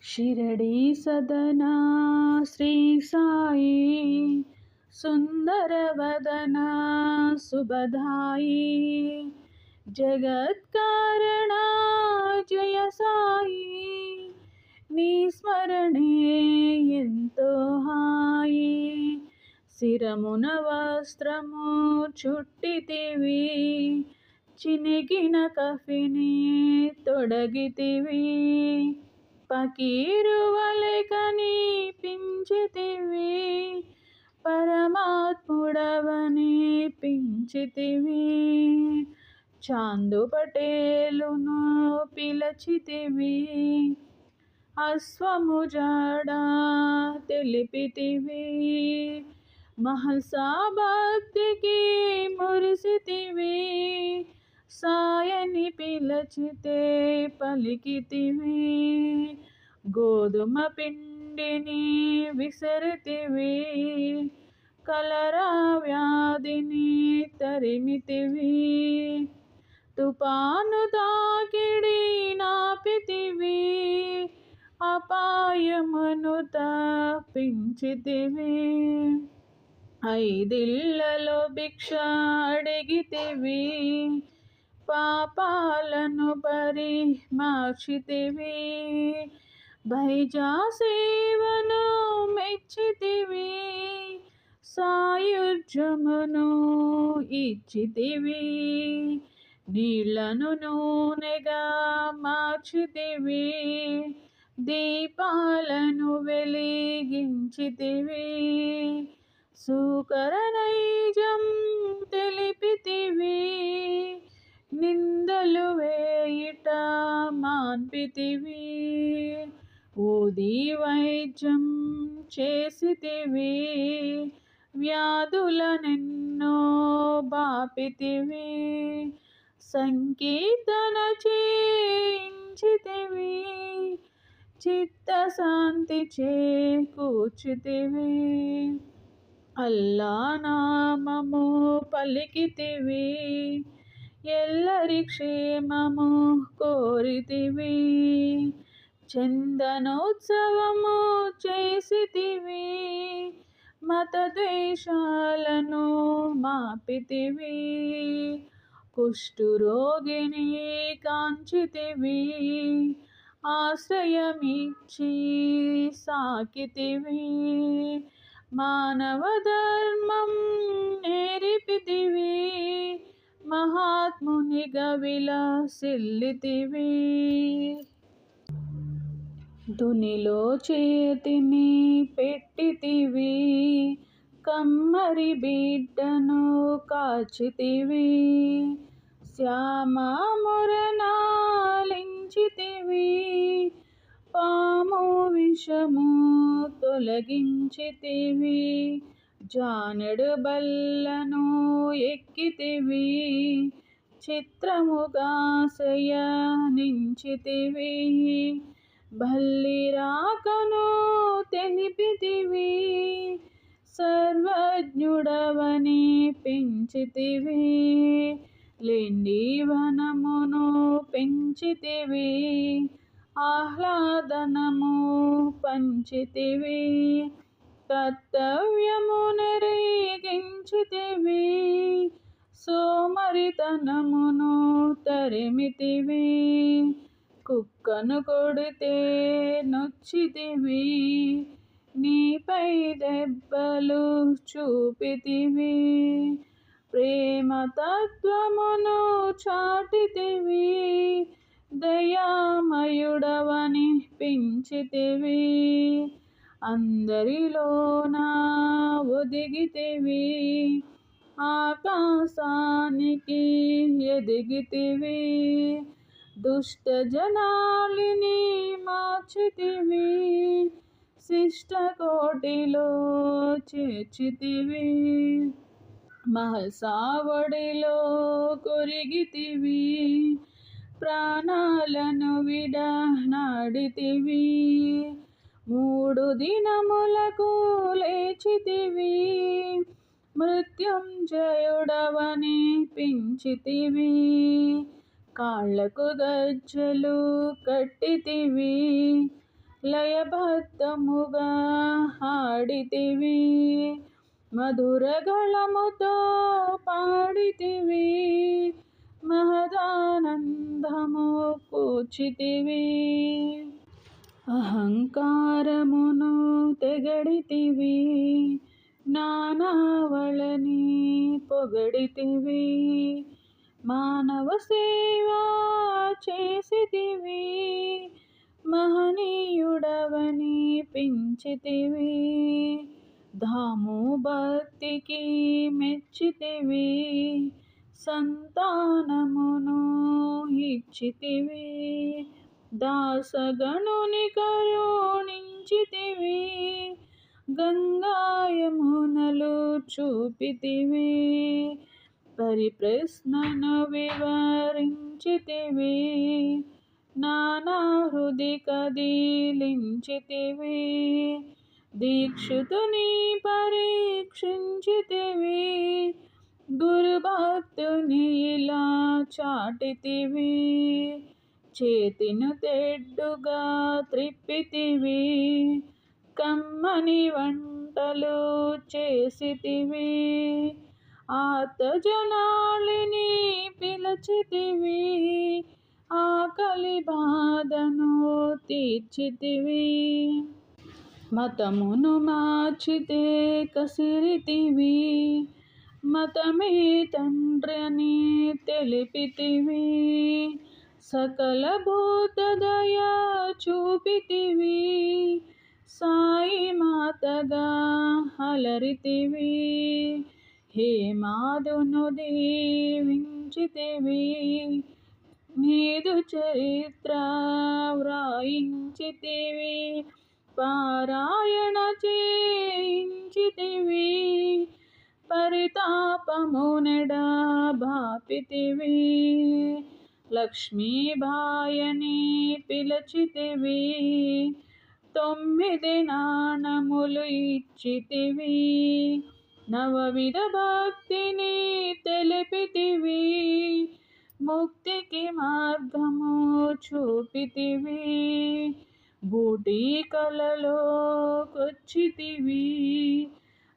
शिरडी सदना श्री साई सुंदरवदना सुबधाई जगत्कारणा जय साई नी स्मरणे ఎంతో హాయి శిరమున వస్త్రము చుట్టితివి చినిగిన కఫిని తొడగితివి పకీరు వలె కనిపించితివి పరమాత్ముడవని పించితివి చాందు పటేలును పిలచితివి అశ్వము జాడ తెలిపితివి మహల్సా భక్తికి మురిసితివి సాయని పిలచితే పలికితివి గోధుమ పిండిని విసరితివి కలరా వ్యాధిని తరిమితివి తుపాను తాకిడి నాపితివి అపాయమును తప్పించితివి ఐదిళ్లలో భిక్ష అడిగితివి పాపాలను పరిమార్చితివి భైజా సేవను మెచ్చితివి సాయుధ్యమును ఇచ్చితివి నీళ్లను నూనెగా మార్చితివి దీపాలను వెలిగించితివి సూకర నైజం తెలిపితివి నిందలు వేయిట మాన్పితివి ఊది వైద్యం చేసితివి వ్యాధులనెన్నో బాపితివి సంకీర్తన చేయించితివి చిత్తశాంతి చేకూర్చితివి అల్లా నామము పలికితివి ఎల్లరి క్షేమము కోరితివి చందనోత్సవము చేసితివి మత ద్వేషాలను మాపితివి కుష్ఠురోగిని కాంచితివి ఆశ్రయమిచ్చి సాకితివి మానవ ధర్మం నేర్పితివి మహాత్మునిగా విలసిల్లితివి దునిలో చేతిని పెట్టితివి కమ్మరి బిడ్డను కాచితివి శ్యామమురనాలించితివి పాము విషము తొలగించితివి జానెడు బల్లను ఎక్కితివి చిత్రముగా శయనించితివి బల్లి రాకను తెలిపితివి సర్వజ్ఞుడవని పెంచితివి లెండి వనమును పెంచితివి ఆహ్లాదనము పంచితివి కర్తవ్యము నెరగించితివి సోమరితనమును తరిమితివి కుక్కను కొడితే నొచ్చితివి నీపై దెబ్బలు చూపితివి ప్రేమ తత్వమును చాటితివి దయామయుడవని పెంచితివి అందరిలోన ఒదిగితివి ఆకాశానికి ఎదిగితివి దుష్ట జనాలిని మార్చితివి శిష్ట కోటిలో చేర్చితివి మహసావడిలో కొరిగితివి ప్రాణాలను విడనాడితివి 3 దినములకు లేచితివి మృత్యుంజయుడవని పించితివి కాళ్ళకు గజ్జలు కట్టితివి లయబద్ధముగా ఆడితివి, మధురగళముతో పాడితివి, మహదానందము కూర్చితివి. అహంకారమును తెగడితివి, నానావళని పొగడితివి, మానవ సేవ చేసితివి, మహనీయుడవని పించితివి, ధాము భక్తికి మెచ్చితివి, సంతానమును ఇచ్చితివి, దాసగణుని కరుణించితివి, గంగాయమునలు చూపితివి, పరిప్రశ్నను వివరించితివి, నానా హృది కదిలించితివి, దీక్షితుని పరీక్షించితివి, గురుభక్తుని ఇలా చాటితివి, చేతిను తెడ్డుగా త్రిప్పితివి, కమ్మని వంటలు చేసితివి, ఆర్తజనాళిని పిలచితివి, ఆకలి బాధను తీర్చితివి, మతమును మార్చితే కసిరితివి, మతమే తండ్రిని తెలిపితివి, సకల భూతదయ చూపితివి, సాయి మాతగా అలరితివి, హేమాదును దీవించితివి, నీదు చరిత్ర వ్రాయించితివి, పారాయణ చేయించితివి, పరితాపమునెడ బాపితివి, లక్ష్మీబాయని పిలచితివి, 9 నాణములు ఇచ్చితివి, నవవిధ భక్తిని తెలిపితివి, ముక్తికి మార్గము చూపితివి, బూటి కలలో కొచ్చితివి,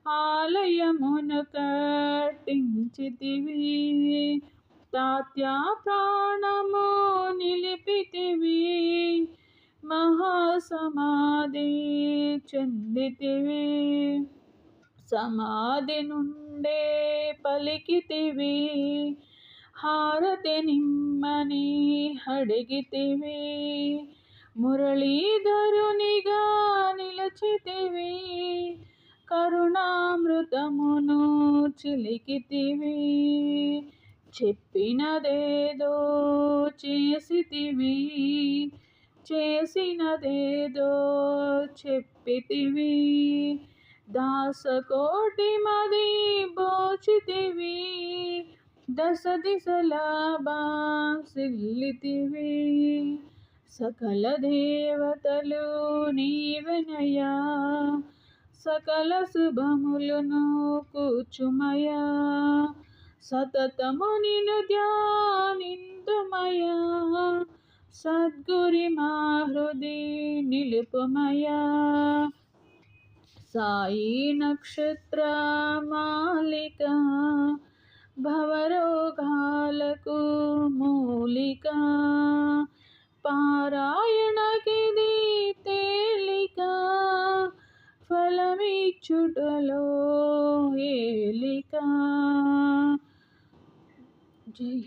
ఆలయమును కట్టించితివి, తాత్యా ప్రాణము నిలిపితివి, మహాసమాధి చెందితివి, సమాధి నుండే పలికితివి, హారతి నిమ్మని అడిగితివి, మురళీధరునిగా నిలచితివి, కరుణామృతమును చిలికితివి, చెప్పినదేదో చేసితివి, చేసినదేదో చెప్పితివి, దాసకోటి మది బోచితివి, దశ దిశల బాసిల్లితివి, సకల దేవతలు నీవెనయా, సకల శుభములను కూర్చుమయా, సతతము నిన్ను ధ్యానింతుమయా, సద్గురి మా హృది నిలుపుమయా, సాయి నక్షత్ర మాలిక, భవరోగాలకు మూలిక, పారాయణకిది తేలిక, ఫలమిచ్చుటలో ఏలిక. జై